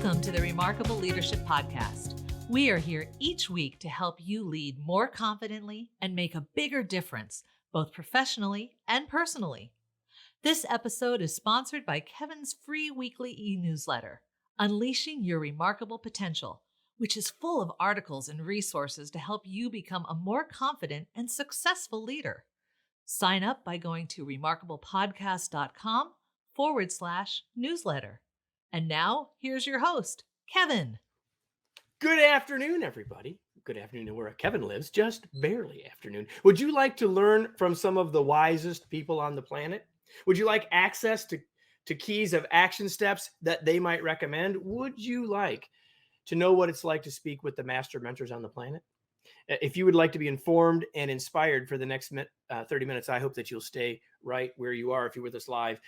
Welcome to the Remarkable Leadership Podcast. We are here each week to help you lead more confidently and make a bigger difference, both professionally and personally. This episode is sponsored by Kevin's free weekly e-newsletter, Unleashing Your Remarkable Potential, which is full of articles and resources to help you become a more confident and successful leader. Sign up by going to remarkablepodcast.com/newsletter. And now, here's your host, Kevin. Good afternoon, everybody. Good afternoon where Kevin lives, just barely afternoon. Would you like to learn from some of the wisest people on the planet? Would you like access to keys of action steps that they might recommend? Would you like to know what it's like to speak with the master mentors on the planet? If you would like to be informed and inspired for the next 30 minutes, I hope that you'll stay right where you are if you're with us live.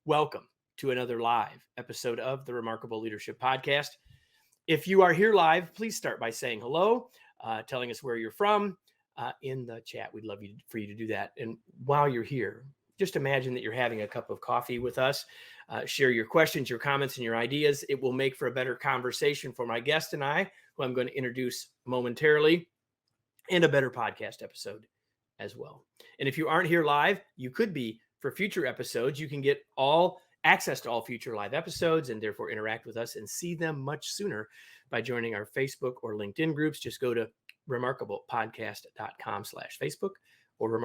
Welcome to another live episode of the Remarkable Leadership Podcast. If you are here live, please start by saying hello, telling us where you're from in the chat. We'd love for you to do that. And while you're here, just imagine that you're having a cup of coffee with us. Share your questions, your comments, and your ideas. It will make for a better conversation for my guest and I, who I'm going to introduce momentarily, and a better podcast episode as well. And if you aren't here live, you could be for future episodes. You can get access to all future live episodes and therefore interact with us and see them much sooner by joining our Facebook or LinkedIn groups. Just go to remarkablepodcast.com/Facebook or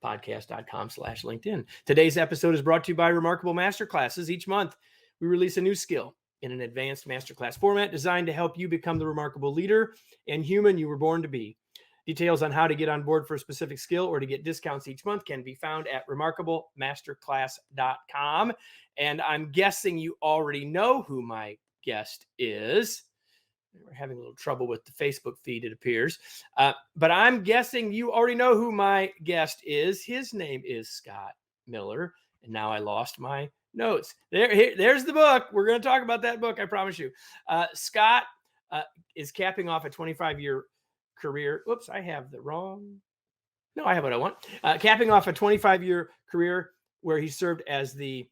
remarkablepodcast.com/LinkedIn. Today's episode is brought to you by Remarkable Masterclasses. Each month, we release a new skill in an advanced masterclass format designed to help you become the remarkable leader and human you were born to be. Details on how to get on board for a specific skill or to get discounts each month can be found at remarkablemasterclass.com. And I'm guessing you already know who my guest is. We're having a little trouble with the Facebook feed, it appears. But I'm guessing you already know who my guest is. His name is Scott Miller. And now I lost my notes. There's the book. We're going to talk about that book, I promise you. Scott is capping off a 25-year career. Whoops, I have the wrong. No, I have what I want. Capping off a 25-year career where he served as the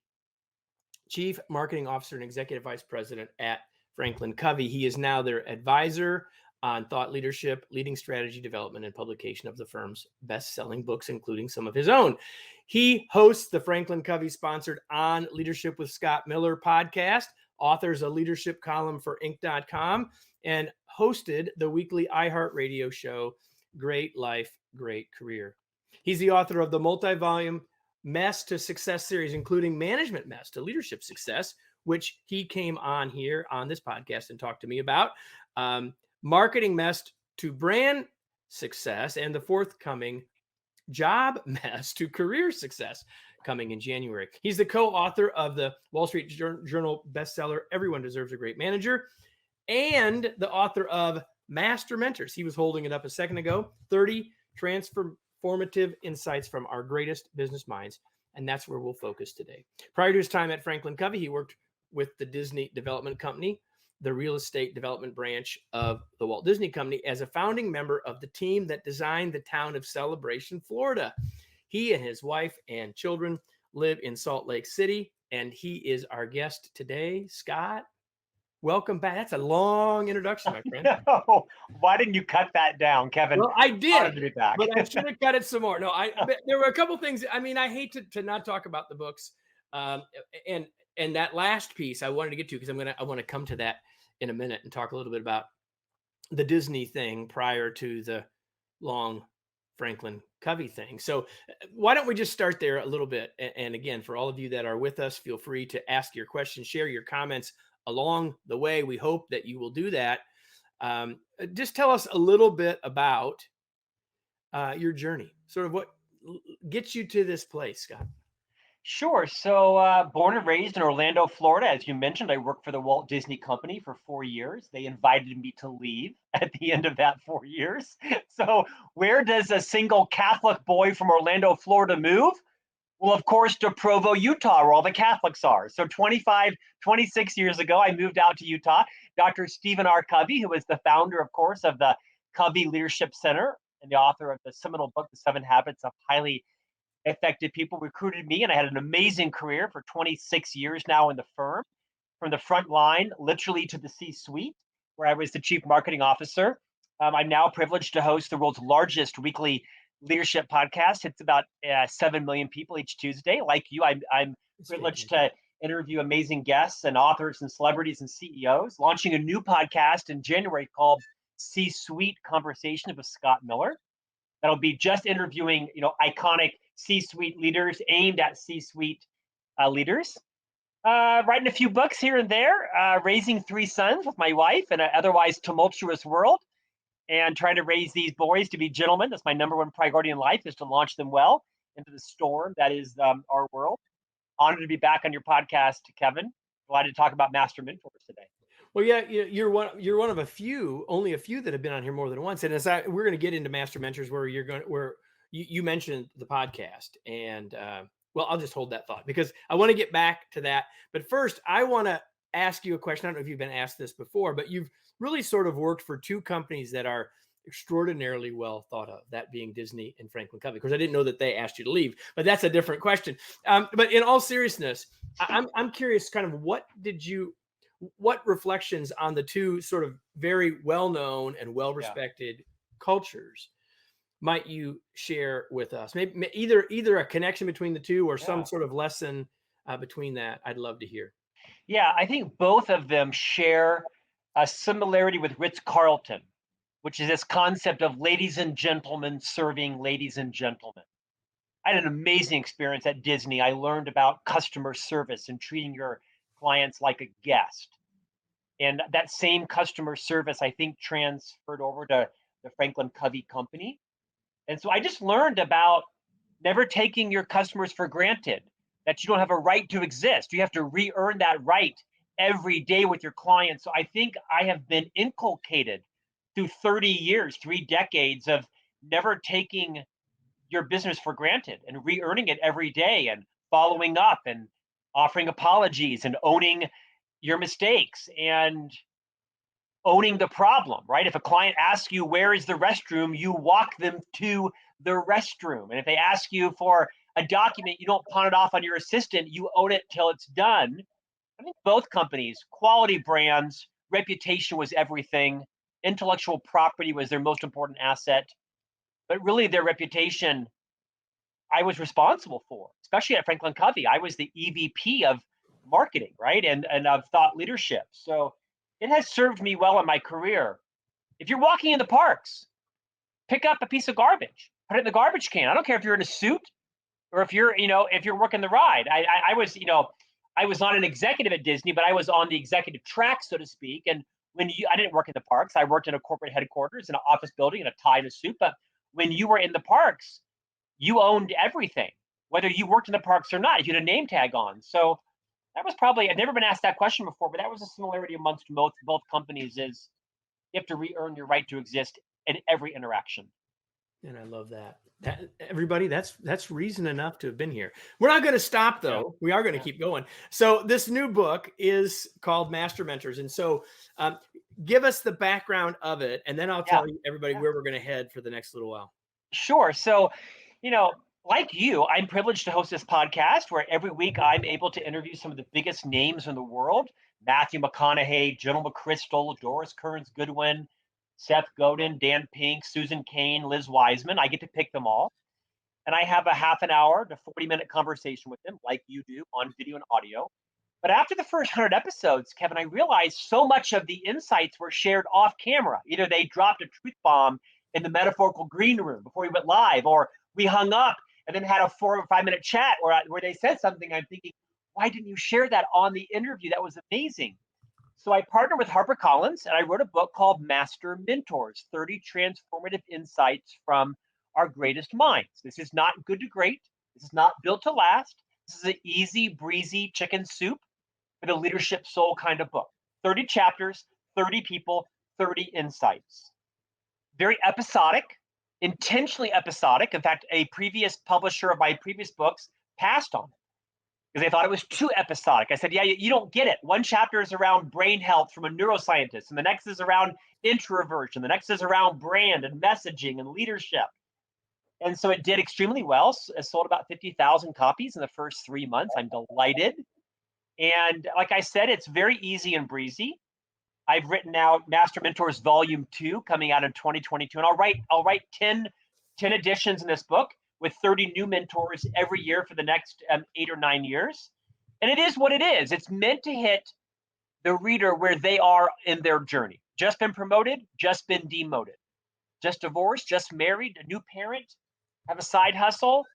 Chief Marketing Officer and Executive Vice President at Franklin Covey. He is now their advisor on thought leadership, leading strategy development, and publication of the firm's best-selling books, including some of his own. He hosts the Franklin Covey-sponsored On Leadership with Scott Miller podcast, authors a leadership column for Inc.com, and hosted the weekly iHeartRadio show, Great Life, Great Career. He's the author of the multi-volume Mess to Success series, including Management Mess to Leadership Success, which he came on here on this podcast and talked to me about, Marketing Mess to Brand Success, and the forthcoming Job Mess to Career Success coming in January. He's the co-author of the Wall Street Journal bestseller, Everyone Deserves a Great Manager, and the author of Master Mentors. He was holding it up a second ago, 30 transformative insights from our greatest business minds. And that's where we'll focus today. Prior to his time at Franklin Covey, he worked with the Disney Development Company, the real estate development branch of the Walt Disney Company, as a founding member of the team that designed the town of Celebration, Florida. He and his wife and children live in Salt Lake City, and he is our guest today. Scott, welcome back. That's a long introduction, my friend. No, why didn't you cut that down, Kevin? Well, I did, to be back. but I should have cut it some more. No, there were a couple things. I mean, I hate to not talk about the books, and that last piece I wanted to get to because I want to come to that in a minute and talk a little bit about the Disney thing prior to the long Franklin Covey thing. So why don't we just start there a little bit? And again, for all of you that are with us, feel free to ask your questions, share your comments along the way. We hope that you will do that. Just tell us a little bit about your journey, sort of what gets you to this place, Scott. Sure. So born and raised in Orlando, Florida. As you mentioned, I worked for the Walt Disney Company for 4 years. They invited me to leave at the end of that 4 years. So where does a single Catholic boy from Orlando, Florida move? Well, of course, to Provo, Utah, where all the Catholics are. So 26 years ago, I moved out to Utah. Dr. Stephen R. Covey, who was the founder, of course, of the Covey Leadership Center and the author of the seminal book, The 7 Habits of Highly Effective People, recruited me, and I had an amazing career for 26 years now in the firm. from the front line, literally to the C-suite, where I was the chief marketing officer. I'm now privileged to host the world's largest weekly leadership podcast. It's about 7 million people each Tuesday. Like you, I'm privileged to interview amazing guests and authors and celebrities and CEOs, launching a new podcast in January called C-Suite Conversations with Scott Miller. That'll be just interviewing, iconic C-suite leaders aimed at C-suite leaders. Writing a few books here and there, raising 3 sons with my wife in an otherwise tumultuous world, and trying to raise these boys to be gentlemen. That's my number one priority in life, is to launch them well into the storm that is our world. Honored to be back on your podcast, Kevin. Glad to talk about Master Mentors today. Well, yeah, you're one of only a few that have been on here more than once. And we're going to get into Master Mentors, where you mentioned the podcast, and well, I'll just hold that thought because I want to get back to that. But first, I want to ask you a question. I don't know if you've been asked this before, but you've really sort of worked for 2 companies that are extraordinarily well thought of, that being Disney and Franklin Covey. Of course, I didn't know that they asked you to leave, but that's a different question. But in all seriousness, I'm curious, kind of what reflections on the 2 sort of very well-known and well-respected cultures might you share with us? Maybe either a connection between the 2 or some sort of lesson between that. I'd love to hear. Yeah, I think both of them share a similarity with Ritz-Carlton, which is this concept of ladies and gentlemen serving ladies and gentlemen. I had an amazing experience at Disney. I learned about customer service and treating your clients like a guest. And that same customer service, I think, transferred over to the Franklin Covey company. And so I just learned about never taking your customers for granted, that you don't have a right to exist. You have to re-earn that right every day with your clients. So I think I have been inculcated through 30 years, 3 decades of never taking your business for granted and re-earning it every day and following up and offering apologies and owning your mistakes and owning the problem, right? If a client asks you, where is the restroom, you walk them to the restroom. And if they ask you for a document, you don't pawn it off on your assistant, you own it till it's done. I think both companies, quality brands, reputation was everything. Intellectual property was their most important asset. But really their reputation, I was responsible for, especially at Franklin Covey. I was the EVP of marketing, right? And of thought leadership. So it has served me well in my career. If you're walking in the parks, pick up a piece of garbage, put it in the garbage can. I don't care if you're in a suit or if you're working the ride. I was not an executive at Disney, but I was on the executive track, so to speak. And I didn't work in the parks. I worked in a corporate headquarters in an office building in a tie and a suit. But when you were in the parks, you owned everything, whether you worked in the parks or not, if you had a name tag on. So that was probably, I've never been asked that question before, but that was a similarity amongst both companies, is you have to re-earn your right to exist in every interaction. And I love that. Everybody, that's reason enough to have been here. We're not going to stop, though. Yeah. We are going to keep going. So this new book is called Master Mentors. And so give us the background of it, and then I'll tell everybody where we're going to head for the next little while. Sure. So, like you, I'm privileged to host this podcast where every week I'm able to interview some of the biggest names in the world: Matthew McConaughey, General McChrystal, Doris Kearns Goodwin, Seth Godin, Dan Pink, Susan Cain, Liz Wiseman. I get to pick them all. And I have a half an hour to 40-minute conversation with them, like you do, on video and audio. But after the first 100 episodes, Kevin, I realized so much of the insights were shared off camera. Either they dropped a truth bomb in the metaphorical green room before we went live, or we hung up and then had a 4 or 5 minute chat where they said something. I'm thinking, why didn't you share that on the interview? That was amazing. So I partnered with HarperCollins and I wrote a book called Master Mentors, 30 Transformative Insights from Our Greatest Minds. This is not good to great. This is not built to last. This is an easy breezy chicken soup for the leadership soul kind of book. 30 chapters, 30 people, 30 insights. Very episodic, intentionally episodic. In fact, a previous publisher of my previous books passed on it because they thought it was too episodic. I said, yeah, you don't get it. One chapter is around brain health from a neuroscientist, and the next is around introversion. The next is around brand and messaging and leadership. And so it did extremely well. It sold about 50,000 copies in the first 3 months. I'm delighted. And like I said, it's very easy and breezy. I've written out Master Mentors Volume 2 coming out in 2022, and I'll write 10 editions in this book with 30 new mentors every year for the next 8 or 9 years. And it is what it is. It's meant to hit the reader where they are in their journey. Just been promoted, just been demoted, just divorced, just married, a new parent, have a side hustle.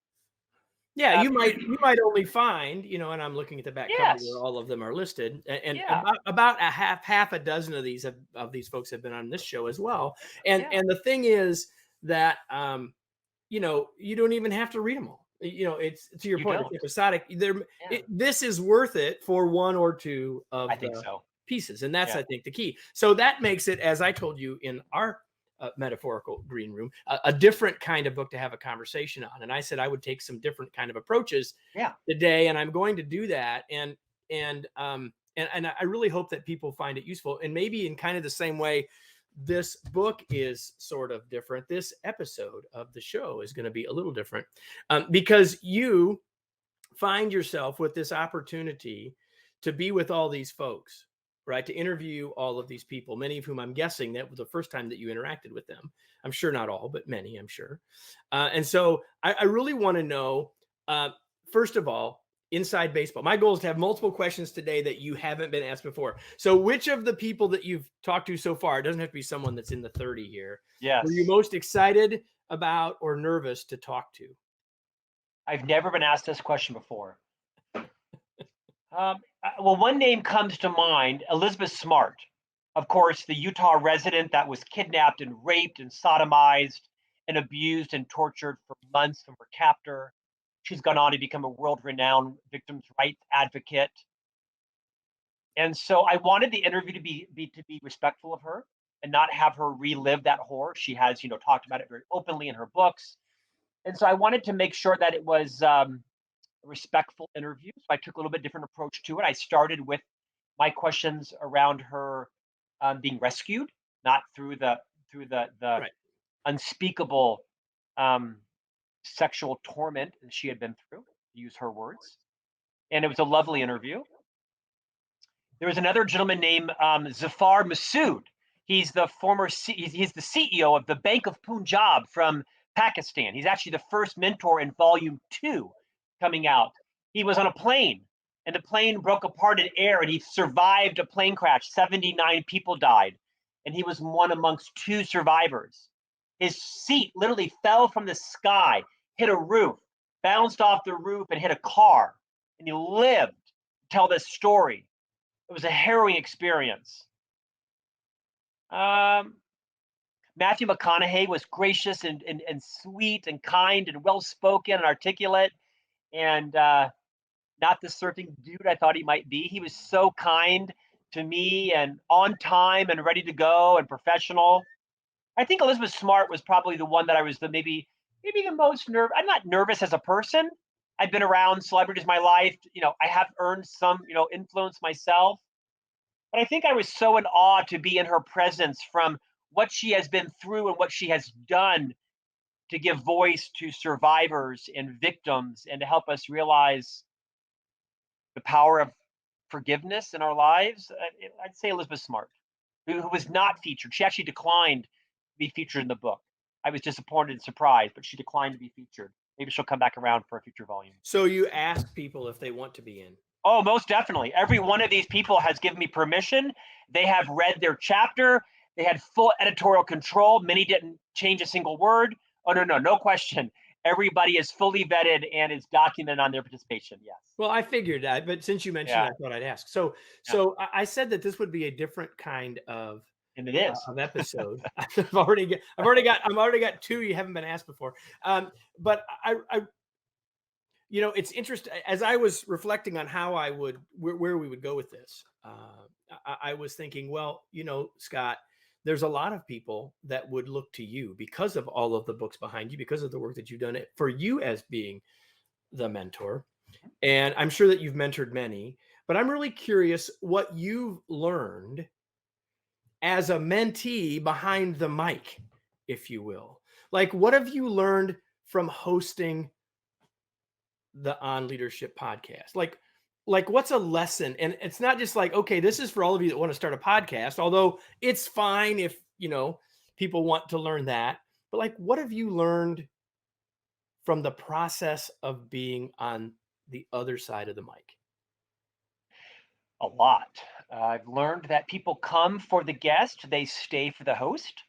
Yeah, you might only find, and I'm looking at the back cover where Yes. all of them are listed, and Yeah. about a half a dozen of these folks have been on this show as well. And the thing is that you don't even have to read them all. It's to your point, it's episodic. This is worth it for one or two of the pieces, and that's I think the key. So that makes it, as I told you in our metaphorical green room, a different kind of book to have a conversation on. And I said I would take some different kind of approaches today, and I'm going to do that. And I really hope that people find it useful. And maybe in kind of the same way this book is sort of different, this episode of the show is going to be a little different, because you find yourself with this opportunity to be with all these folks, right? To interview all of these people, many of whom I'm guessing that was the first time that you interacted with them. I'm sure not all, but many, I'm sure. And so I really want to know, first of all, inside baseball. My goal is to have multiple questions today that you haven't been asked before. So which of the people that you've talked to so far, it doesn't have to be someone that's in the 30 here, were you most excited about or nervous to talk to? I've never been asked this question before. Well, one name comes to mind, Elizabeth Smart. Of course, the Utah resident that was kidnapped and raped and sodomized and abused and tortured for months from her captor. She's gone on to become a world-renowned victims' rights advocate. And so I wanted the interview to be respectful of her and not have her relive that horror. She has, talked about it very openly in her books. And so I wanted to make sure that it was a respectful interview. So I took a little bit different approach to it. I started with my questions around her being rescued, not through the Right. unspeakable sexual torment that she had been through, to use her words. And it was a lovely interview. There was another gentleman named Zafar Masood. He's the he's the CEO of the Bank of Punjab from Pakistan. He's actually the first mentor in Volume 2 coming out. He was on a plane, and the plane broke apart in air, and he survived a plane crash. 79 people died, and he was one amongst 2 survivors. His seat literally fell from the sky, hit a roof, bounced off the roof, and hit a car, and he lived to tell this story. It was a harrowing experience. Matthew McConaughey was gracious and sweet and kind and well-spoken and articulate, and not the surfing dude I thought he might be. He was so kind to me and on time and ready to go and professional. I think Elizabeth Smart was probably the one that I was maybe the most nervous. I'm not nervous as a person. I've been around celebrities my life. I have earned some, influence myself. But I think I was so in awe to be in her presence from what she has been through and what she has done to give voice to survivors and victims and to help us realize the power of forgiveness in our lives. I'd say Elizabeth Smart, who was not featured. She actually declined to be featured in the book. I was disappointed and surprised, but she declined to be featured. Maybe she'll come back around for a future volume. So you ask people if they want to be in? Oh, most definitely. Every one of these people has given me permission. They have read their chapter. They had full editorial control. Many didn't change a single word. Oh, no question. Everybody is fully vetted and is documented on their participation. Yes. Well, I figured that, but since you mentioned it, I thought I'd ask. So I said that this would be a different kind of, and it is of episode. I've already got 2 you haven't been asked before. But I it's interesting. As I was reflecting on how where we would go with this, I was thinking, well, Scott, there's a lot of people that would look to you because of all of the books behind you, because of the work that you've done, for you as being the mentor. And I'm sure that you've mentored many, but I'm really curious what you've learned as a mentee behind the mic, if you will. Like, what have you learned from hosting the On Leadership podcast? Like, like, what's a lesson? And it's not just like, okay, this is for all of you that want to start a podcast, although it's fine if, people want to learn that. But like, what have you learned from the process of being on the other side of the mic? A lot. I've learned that people come for the guest, they stay for the host.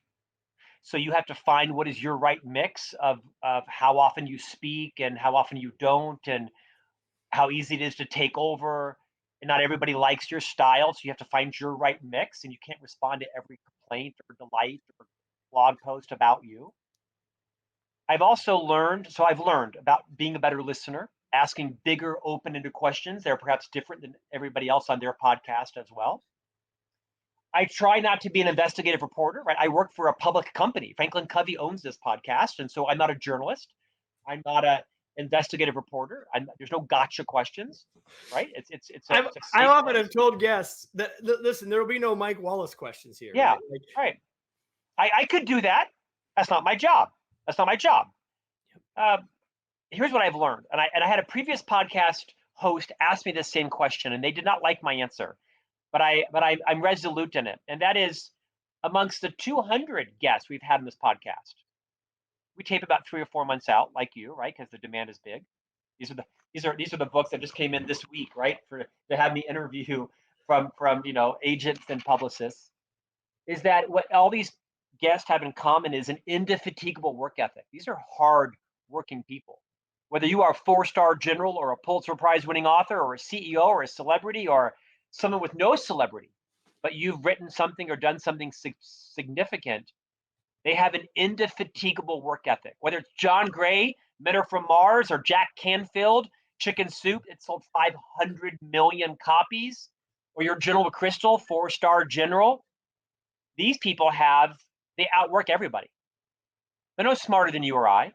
So you have to find what is your right mix of how often you speak and how often you don't, and how easy it is to take over. And not everybody likes your style, so you have to find your right mix, and you can't respond to every complaint or delight or blog post about you. I've learned about being a better listener, asking bigger, open-ended questions that are perhaps different than everybody else on their podcast as well. I try not to be an investigative reporter, right? I work for a public company. Franklin Covey owns this podcast, and so I'm not a journalist. I'm not a investigative reporter. There's no gotcha questions, right? It's a I safe often place. have told guests that, listen, there will be no Mike Wallace questions here, Yeah, right? Like, right. I could do that. That's not my job. That's not my job. Uh, Here's what I've learned, and I had a previous podcast host ask me the same question, and they did not like my answer, but I'm resolute in it, and that is, amongst the 200 guests we've had in this podcast, we tape about 3 or 4 months out, like you, right? Because the demand is big. These are the books that just came in this week, right? To have me interview from agents and publicists. Is that what all these guests have in common is an indefatigable work ethic. These are hard working people. Whether you are a 4-star general or a Pulitzer Prize winning author or a CEO or a celebrity or someone with no celebrity, but you've written something or done something significant, they have an indefatigable work ethic. Whether it's John Gray, Men Are From Mars, or Jack Canfield, Chicken Soup, it sold 500 million copies, or your General McChrystal, 4-star general. These people they outwork everybody. They're no smarter than you or I.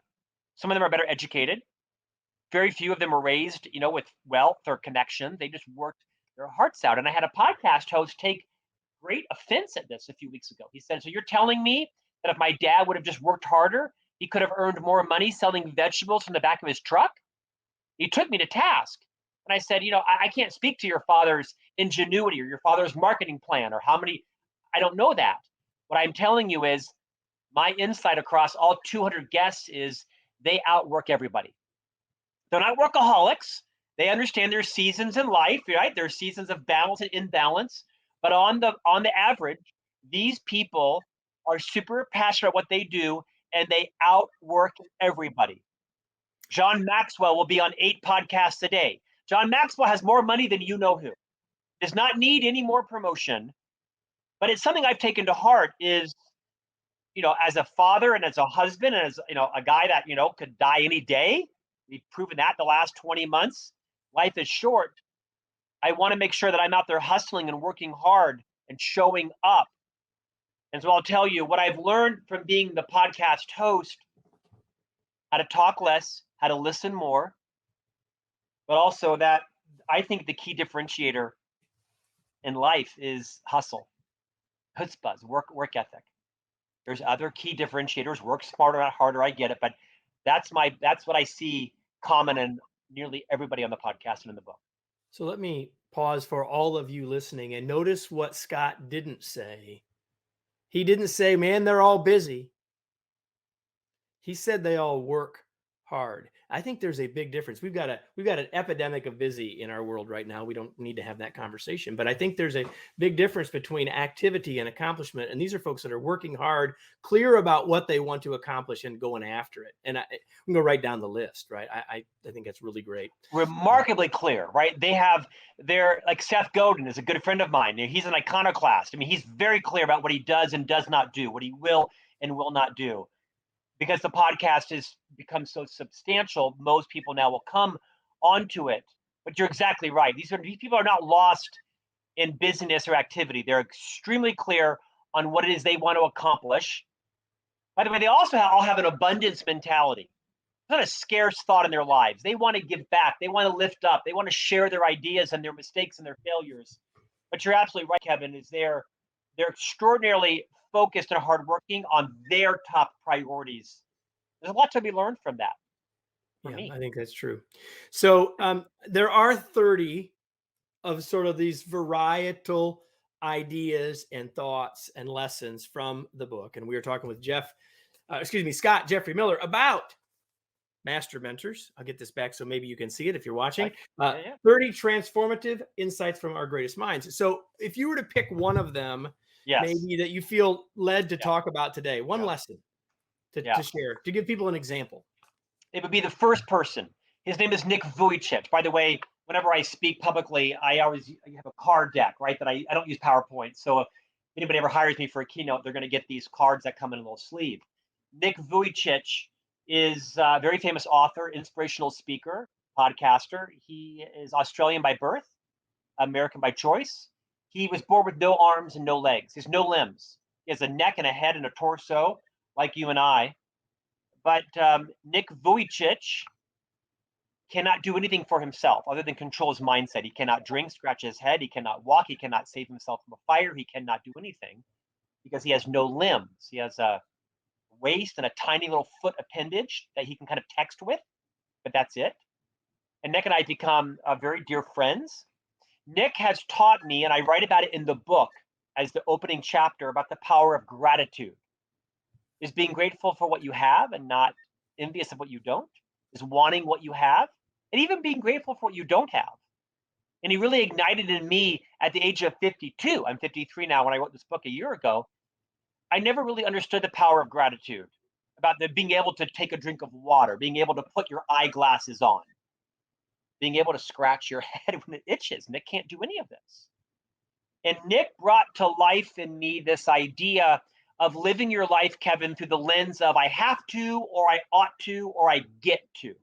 Some of them are better educated. Very few of them were raised, with wealth or connection. They just worked their hearts out. And I had a podcast host take great offense at this a few weeks ago. He said, "So you're telling me that if my dad would have just worked harder, he could have earned more money selling vegetables from the back of his truck?" He took me to task. And I said, I can't speak to your father's ingenuity or your father's marketing plan or how many, I don't know that. What I'm telling you is my insight across all 200 guests is they outwork everybody. They're not workaholics. They understand there's seasons in life, right? There's seasons of balance and imbalance. But on the average, these people are super passionate about what they do, and they outwork everybody. John Maxwell will be on 8 podcasts a day. John Maxwell has more money than you know who. Does not need any more promotion. But it's something I've taken to heart is, as a father and as a husband and as, a guy that, could die any day. We've proven that the last 20 months. Life is short. I want to make sure that I'm out there hustling and working hard and showing up. And so I'll tell you what I've learned from being the podcast host: how to talk less, how to listen more, but also that I think the key differentiator in life is hustle, chutzpah, work ethic. There's other key differentiators: work smarter, not harder. I get it, but that's what I see common in nearly everybody on the podcast and in the book. So let me pause for all of you listening and notice what Scott didn't say. He didn't say, man, they're all busy. He said they all work hard. I think there's a big difference. We've got an epidemic of busy in our world right now. We don't need to have that conversation, but I think there's a big difference between activity and accomplishment. And these are folks that are working hard, clear about what they want to accomplish and going after it. And we can go right down the list, right? I think that's really great. Remarkably clear, right? They're like Seth Godin is a good friend of mine. He's an iconoclast. I mean, he's very clear about what he does and does not do, what he will and will not do. Because the podcast has become so substantial, most people now will come onto it. But you're exactly right. These people are not lost in business or activity. They're extremely clear on what it is they want to accomplish. By the way, they also all have an abundance mentality. It's not a scarce thought in their lives. They want to give back. They want to lift up. They want to share their ideas and their mistakes and their failures. But you're absolutely right, Kevin, is they're extraordinarily focused and hardworking on their top priorities. There's a lot to be learned from that. Yeah, I think that's true. So there are 30 of sort of these varietal ideas and thoughts and lessons from the book. And we were talking with Scott Jeffrey Miller about Master Mentors. I'll get this back so maybe you can see it if you're watching. 30 transformative insights from our greatest minds. So if you were to pick one of them, maybe that you feel led to talk about today, one lesson to share, to give people an example. It would be the first person. His name is Nick Vuich. By the way, whenever I speak publicly, I always have a card deck, right? That I don't use PowerPoint. So if anybody ever hires me for a keynote, they're going to get these cards that come in a little sleeve. Nick Vuich is a very famous author, inspirational speaker, podcaster. He is Australian by birth, American by choice. He was born with no arms and no legs. He has no limbs. He has a neck and a head and a torso like you and I. But Nick Vuich cannot do anything for himself other than control his mindset. He cannot drink, scratch his head. He cannot walk. He cannot save himself from a fire. He cannot do anything because he has no limbs. He has a waist and a tiny little foot appendage that he can kind of text with, but that's it. And Nick and I become very dear friends. Nick has taught me, and I write about it in the book as the opening chapter, about the power of gratitude. Is being grateful for what you have and not envious of what you don't. Is wanting what you have, and even being grateful for what you don't have. And he really ignited in me at the age of 52. I'm 53 now when I wrote this book a year ago. I never really understood the power of gratitude, about being able to take a drink of water, being able to put your eyeglasses on, being able to scratch your head when it itches. Nick can't do any of this. And Nick brought to life in me this idea of living your life, Kevin, through the lens of I have to, or I ought to, or I get to.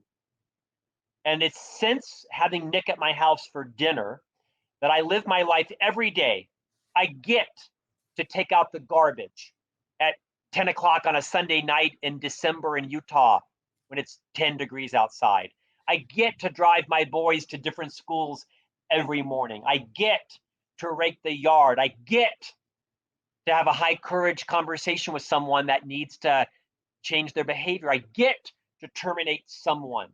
And it's since having Nick at my house for dinner that I live my life every day. I get to take out the garbage at 10 o'clock on a Sunday night in December in Utah when it's 10 degrees outside. I get to drive my boys to different schools every morning. I get to rake the yard. I get to have a high courage conversation with someone that needs to change their behavior. I get to terminate someone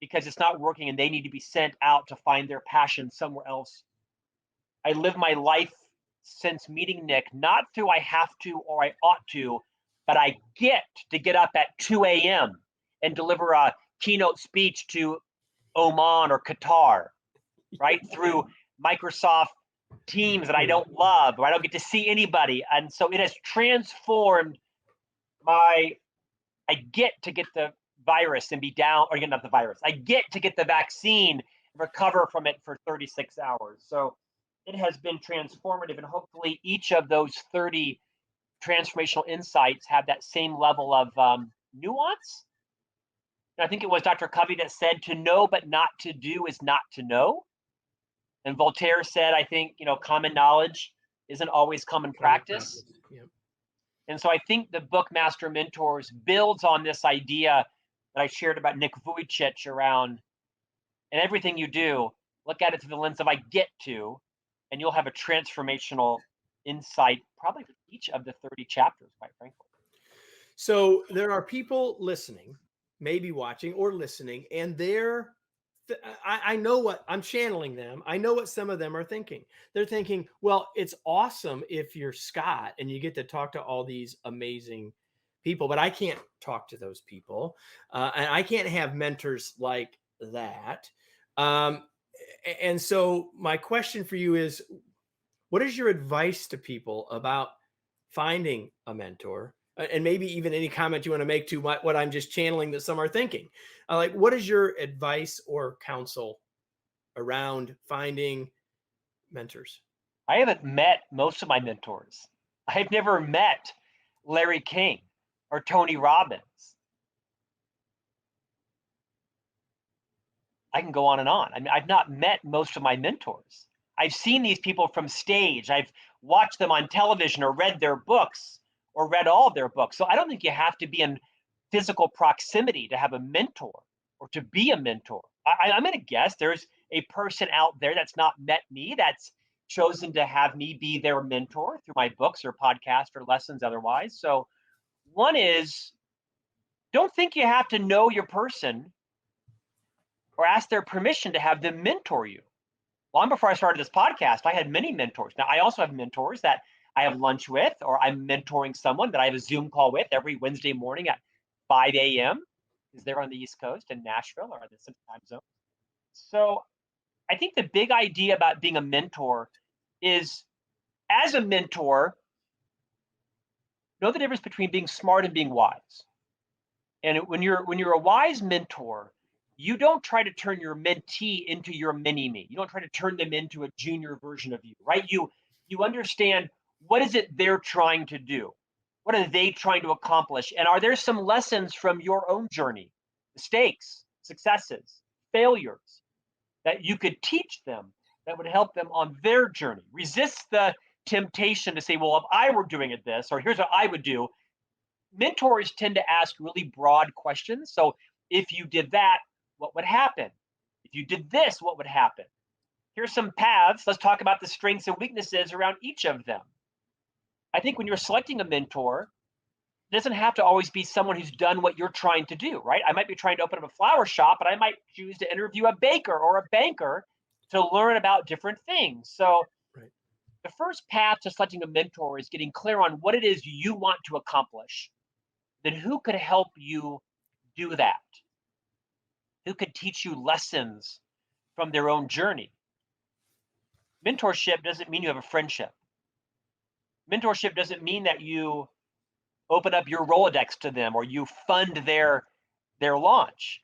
because it's not working and they need to be sent out to find their passion somewhere else. I live my life since meeting Nick, not through I have to or I ought to, but I get to get up at 2 a.m. and deliver a keynote speech to Oman or Qatar, right? Through Microsoft Teams that I don't love, or I don't get to see anybody. And so it has transformed I get to get the virus and be down, or not the virus. I get to get the vaccine, recover from it for 36 hours. So it has been transformative, and hopefully each of those 30 transformational insights have that same level of nuance. And I think it was Dr. Covey that said, to know but not to do is not to know. And Voltaire said, I think, common knowledge isn't always common practice. Yep. And so I think the book Master Mentors builds on this idea that I shared about Nick Vuich around, and everything you do, look at it through the lens of I get to, and you'll have a transformational insight probably for each of the 30 chapters, quite frankly. So there are people listening, maybe watching or listening, and I know what I'm channeling them. I know what some of them are thinking. They're thinking, well, it's awesome if you're Scott and you get to talk to all these amazing people, but I can't talk to those people. And I can't have mentors like that. And so my question for you is, what is your advice to people about finding a mentor? And maybe even any comment you want to make to what I'm just channeling that some are thinking. Like, what is your advice or counsel around finding mentors? I haven't met most of my mentors. I've never met Larry King or Tony Robbins. I can go on and on. I mean, I've not met most of my mentors. I've seen these people from stage. I've watched them on television or read their books or read all of their books. So I don't think you have to be in physical proximity to have a mentor or to be a mentor. I'm going to guess there's a person out there that's not met me, that's chosen to have me be their mentor through my books or podcast or lessons otherwise. So one is, don't think you have to know your person or ask their permission to have them mentor you. long before I started this podcast, I had many mentors. Now, I also have mentors that I have lunch with, or I'm mentoring someone that I have a Zoom call with every Wednesday morning at 5 a.m. because they're on the East Coast in Nashville or the Central Time Zone. So I think the big idea about being a mentor is, as a mentor, know the difference between being smart and being wise. And when you're a wise mentor, you don't try to turn your mentee into your mini-me. You don't try to turn them into a junior version of you, right? You understand, what is it they're trying to do? What are they trying to accomplish? And are there some lessons from your own journey, mistakes, successes, failures, that you could teach them that would help them on their journey? Resist the temptation to say, well, if I were doing it this, or here's what I would do. Mentors tend to ask really broad questions. So if you did that, what would happen? If you did this, what would happen? Here's some paths. Let's talk about the strengths and weaknesses around each of them. I think when you're selecting a mentor, it doesn't have to always be someone who's done what you're trying to do, right? I might be trying to open up a flower shop, but I might choose to interview a baker or a banker to learn about different things. So Right. The first path to selecting a mentor is getting clear on what it is you want to accomplish. Then who could help you do that? Who could teach you lessons from their own journey? Mentorship doesn't mean you have a friendship. Mentorship doesn't mean that you open up your Rolodex to them or you fund their launch.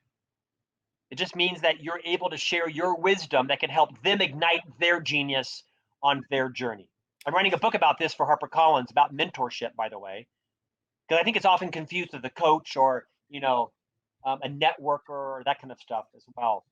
It just means that you're able to share your wisdom that can help them ignite their genius on their journey. I'm writing a book about this for HarperCollins about mentorship, by the way, because I think it's often confused with a coach or, a networker or that kind of stuff as well.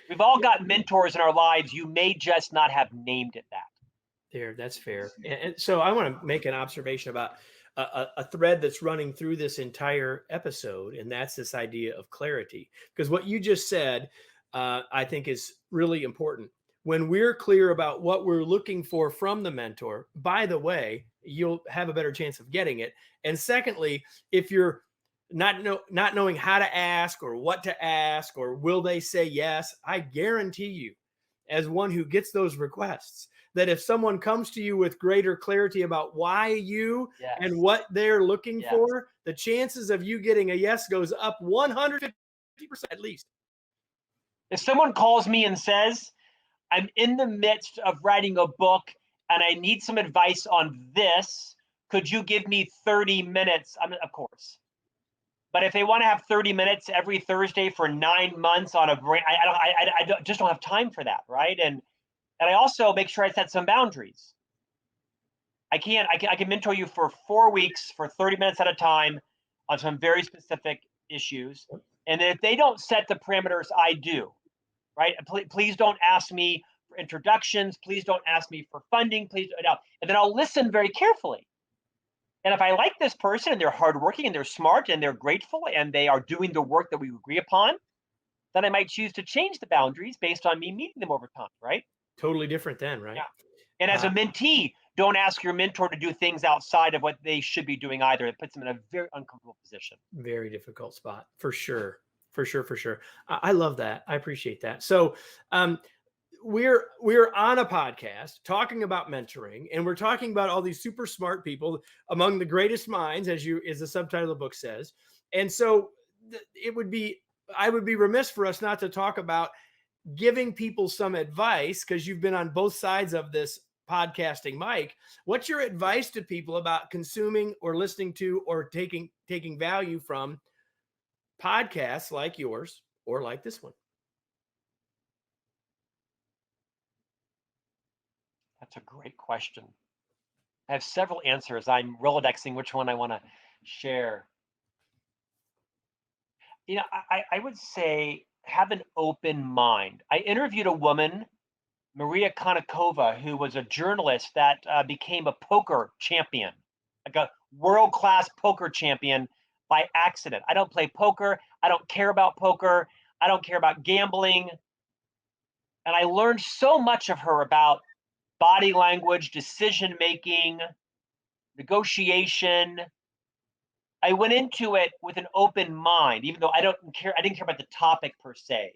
We've all got mentors in our lives. You may just not have named it that. That's fair. And so I want to make an observation about a thread that's running through this entire episode, and that's this idea of clarity. Because what you just said, I think is really important. When we're clear about what we're looking for from the mentor, by the way, you'll have a better chance of getting it. And secondly, if you're not knowing how to ask or what to ask or will they say yes, I guarantee you, as one who gets those requests, that if someone comes to you with greater clarity about why you Yes. and what they're looking Yes. for, the chances of you getting a yes goes up 150% at least. If someone calls me and says, I'm in the midst of writing a book and I need some advice on this, could you give me 30 minutes? Of course. But if they want to have 30 minutes every Thursday for 9 months on I just don't have time for that, right? And I also make sure I set some boundaries. I can mentor you for 4 weeks for 30 minutes at a time on some very specific issues. And if they don't set the parameters, I do, right? Please don't ask me for introductions. Please don't ask me for funding. And then I'll listen very carefully. And if I like this person and they're hardworking and they're smart and they're grateful and they are doing the work that we agree upon, then I might choose to change the boundaries based on me meeting them over time, right? Totally different then, right? Yeah. And as a mentee, don't ask your mentor to do things outside of what they should be doing either. It puts them in a very uncomfortable position. Very difficult spot, for sure. For sure. I love that. I appreciate that. So we're on a podcast talking about mentoring, and we're talking about all these super smart people, among the greatest minds, as the subtitle of the book says. And so I would be remiss for us not to talk about giving people some advice, because you've been on both sides of this podcasting mic. What's your advice to people about consuming or listening to or taking value from podcasts like yours or like this one? That's a great question. I have several answers. I'm Rolodexing which one I want to share. I would say have an open mind. I interviewed a woman, Maria Konnikova, who was a journalist that became a poker champion, like a world-class poker champion by accident. I don't play poker. I don't care about poker. I don't care about gambling. And I learned so much of her about body language, decision-making, negotiation. I went into it with an open mind, even though I didn't care about the topic per se.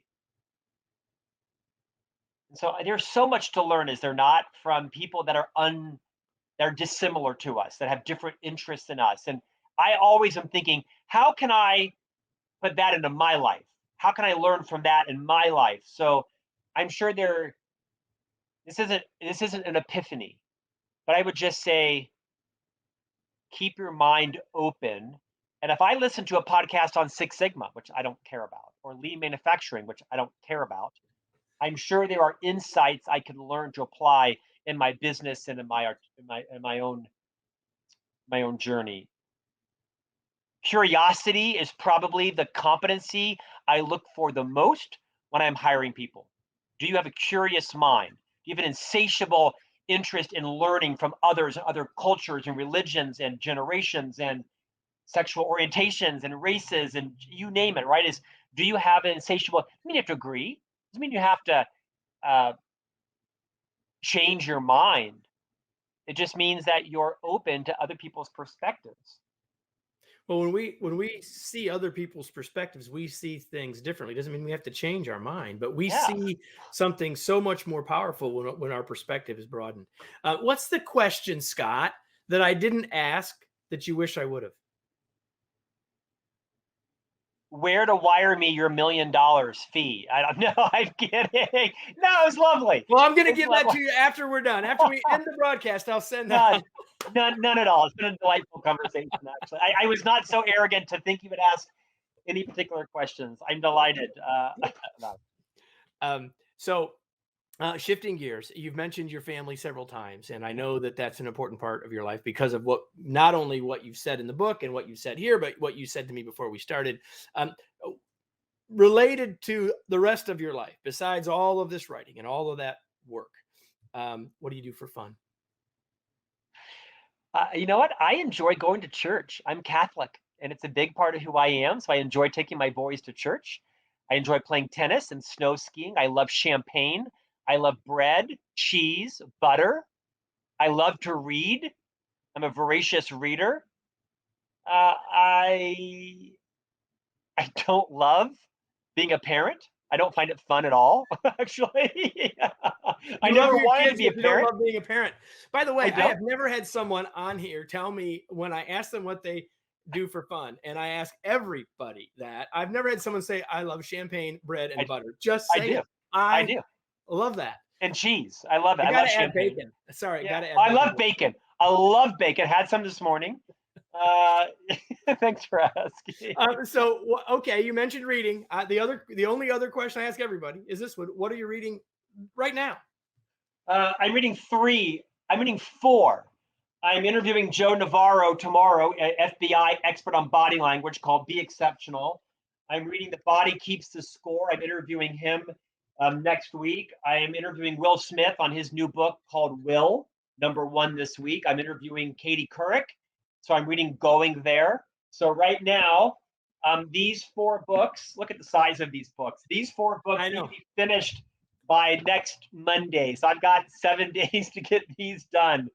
So there's so much to learn, is there not, from people that are dissimilar to us, that have different interests than us. And I always am thinking, how can I put that into my life? How can I learn from that in my life? So I'm sure this isn't an epiphany, but I would just say keep your mind open. And if I listen to a podcast on Six Sigma, which I don't care about, or lean manufacturing, which I don't care about, I'm sure there are insights I can learn to apply in my business and in my own journey. Curiosity is probably the competency I look for the most when I'm hiring people. Do you have a curious mind? Do you have an insatiable interest in learning from others, other cultures and religions and generations and sexual orientations and races and you name it, right? Do you have an insatiable, I mean, you have to agree. Doesn't mean you have to uh, change your mind. It just means that you're open to other people's perspectives. Well, when we see other people's perspectives, we see things differently. Doesn't mean we have to change our mind, but we Yeah. see something so much more powerful when our perspective is broadened. What's the question, Scott, that I didn't ask that you wish I would have? Where to wire me your $1 million fee? I don't know. I'm kidding. No, it was lovely. Well, I'm going to It's give that lovely. to you after we're done. After we end the broadcast, I'll send that. None at all. It's been a delightful conversation, actually. I was not so arrogant to think you would ask any particular questions. I'm delighted about it. So shifting gears, you've mentioned your family several times, and I know that that's an important part of your life because of not only what you've said in the book and what you said here, but what you said to me before we started. Related to the rest of your life, besides all of this writing and all of that work, what do you do for fun? You know what? I enjoy going to church. I'm Catholic, and it's a big part of who I am. So I enjoy taking my boys to church. I enjoy playing tennis and snow skiing. I love champagne. I love bread, cheese, butter. I love to read. I'm a voracious reader. I don't love being a parent. I don't find it fun at all, actually. I You love never your wanted to kids, be a but you don't parent. love being a parent. By the way, I I don't. have never had someone on here tell me when I ask them what they do for fun, and I ask everybody that. I've never had someone say, I love champagne, bread, and I, butter. Just I say do. it. I I do. love that. And cheese. I love it. I I got love to add champagne. bacon. Sorry, Yeah, got to add I bacon. love bacon. I love bacon. Had some this morning. Thanks for asking. Okay, you mentioned reading. The only other question I ask everybody is this one: what are you reading right now? I'm reading 3. I'm reading 4. I'm interviewing Joe Navarro tomorrow, FBI expert on body language, called Be Exceptional. I'm reading The Body Keeps the Score. I'm interviewing him next week. I am interviewing Will Smith on his new book called Will, #1 this week. I'm interviewing Katie Couric. So I'm reading Going There. So right now, these 4 books, look at the size of these books. These 4 books I need know. to be finished by next Monday. So I've got 7 days to get these done.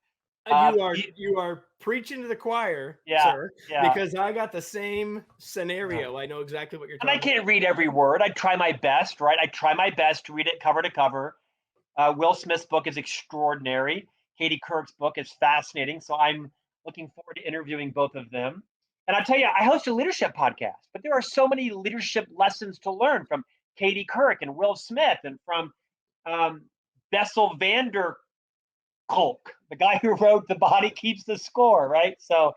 You are preaching to the choir, Yeah, sir, yeah. because I got the same scenario. I know exactly what you're And I talking can't read every word. I try my best, right? I try my best to read it cover to cover. Will Smith's book is extraordinary. Katie Couric's book is fascinating. So I'm looking forward to interviewing both of them. And I tell you, I host a leadership podcast, but there are so many leadership lessons to learn from Katie Couric and Will Smith and from Bessel van der Kolk, the guy who wrote The Body Keeps the Score, right? So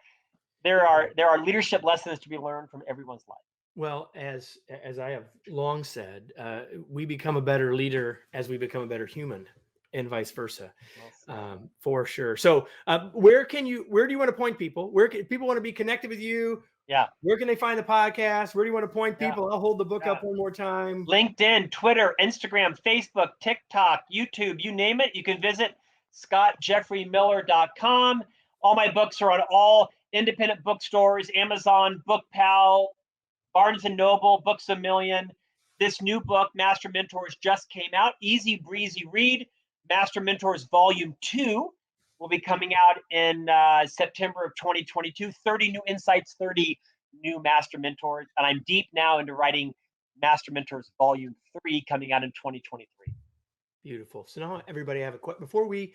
there are leadership lessons to be learned from everyone's life. Well, as I have long said, we become a better leader as we become a better human, and vice versa, for sure. So, where do you want to point people? Where can people want to be connected with you? Yeah. Where can they find the podcast? Where do you want to point people? I'll hold the book up one more time. LinkedIn, Twitter, Instagram, Facebook, TikTok, YouTube, you name it. You can visit scottjeffreymiller.com. All my books are on all independent bookstores, Amazon, BookPal, Barnes & Noble, Books A Million. This new book, Master Mentors, just came out. Easy breezy read. Master Mentors Volume 2 will be coming out in September of 2022. 30 new insights, 30 new Master Mentors. And I'm deep now into writing Master Mentors Volume 3 coming out in 2023. Beautiful. So now everybody have a question. Before we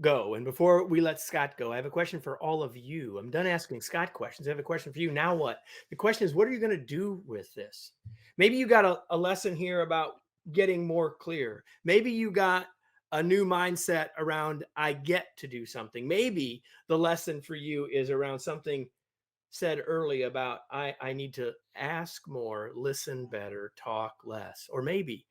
go and before we let Scott go, I have a question for all of you. I'm done asking Scott questions. I have a question for you. Now what? The question is, what are you going to do with this? Maybe you got a lesson here about getting more clear. Maybe you got a new mindset around I get to do something. Maybe the lesson for you is around something said early about I need to ask more, listen better, talk less. Or maybe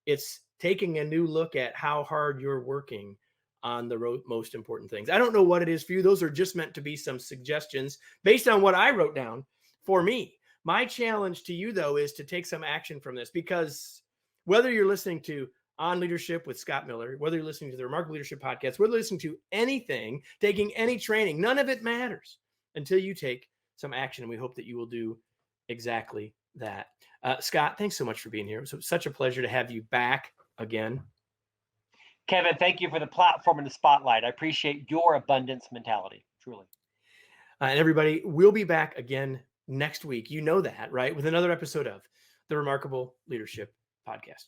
it's taking a new look at how hard you're working on the most important things. I don't know what it is for you. Those are just meant to be some suggestions based on what I wrote down for me. My challenge to you, though, is to take some action from this, because whether you're listening to On Leadership with Scott Miller, whether you're listening to the Remarkable Leadership Podcast, whether you're listening to anything, taking any training, none of it matters until you take some action. And we hope that you will do exactly that. Scott, thanks so much for being here. It was such a pleasure to have you back again. Kevin, thank you for the platform and the spotlight. I appreciate your abundance mentality, truly. And everybody, we'll be back again next week. You know that, right? With another episode of the Remarkable Leadership Podcast.